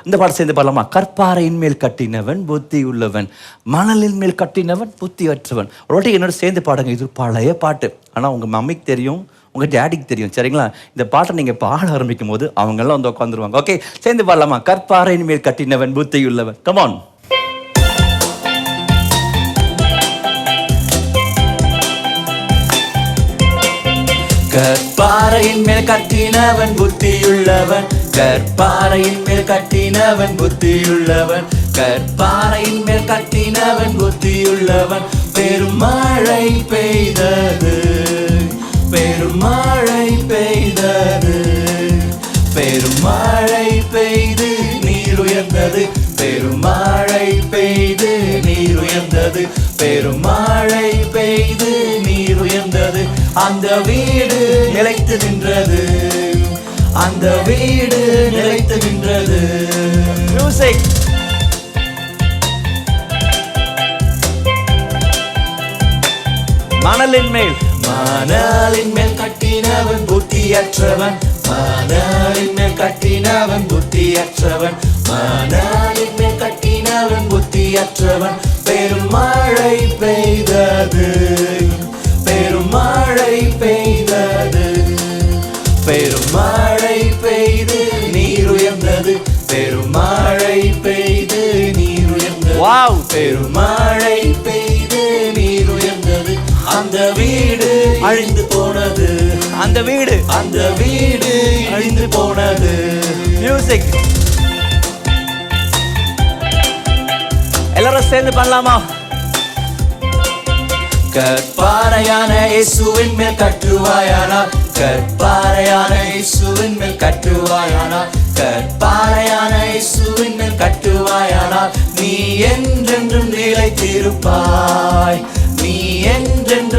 இந்த பாட்டு சேர்ந்து பாடலாமா? கற்பாறையின் மேல் கட்டினவன் புத்தி உள்ளவன், மணலின் மேல் கட்டினவன் புத்தி அற்றவன். ஒரு வாட்டி என்னோட சேர்ந்து பாடுங்க. இது பழைய பாட்டு, ஆனால் உங்கள் மம்மிக்கு தெரியும், உங்கள் டேடிக்கு தெரியும், சரிங்களா? இந்த பாட்டை நீங்கள் பாட ஆரம்பிக்கும் போது அவங்கெல்லாம் வந்து உட்காந்துருவாங்க. ஓகே, சேர்ந்து பாடலாமா? கற்பாறையின் மேல் கட்டினவன் புத்தி உள்ளவன். கமான். கற்பாறையின் மேல் கட்டினவன் புத்தியுள்ளவன், கற்பாறையின் மேல் கட்டினவன் புத்தியுள்ளவன், கற்பாறையின் மேல் கட்டினவன் புத்தியுள்ளவன். பெருமழை பெய்தது, பெருமழை பெய்தது, பெருமழை பெய்து நீர் உயர்ந்தது, பெருமழை பெய்து நீர் உயர்ந்தது, பெருமழை பெய்து நீர் உயர்ந்தது. அந்த வீடு நிலைத்து நின்றது, அந்த வீடு நிலைத்து நின்றது. மியூசிக். மணலின் மேல், மணலின் மேல் கட்டினவன் புத்தியற்றவன், மணலின் மேல் கட்டினவன் புத்தியற்றவன், மணலின் மேல் கட்டினவன் புத்தியற்றவன். பெருமழை பெய்தது, பெருமழை பெய்தது, பெருமழை பெய்து நீர் உயர்ந்தது, பெருமழை பெய்து நீர் உயர்ந்தது. வாவ்! பெருமழை பெய்து நீர் உயர்ந்தது. அந்த வீடு அழிந்து போனது, அந்த வீடு, அந்த வீடு அழிந்து போனது. மியூசிக். எல்லாரும் சேர்ந்து பண்ணலாமா? கற்பாறையான இயேசுவின் மேல் கட்டுவாயானால், கற்பாறையான இயேசுவின் மேல் கட்டுவாயானால், கற்பாறையான இயேசுவின் மேல் கட்டுவாயானால், நீ என்றென்றும் நிலைத்திருப்பாய், நீ என்றென்றும்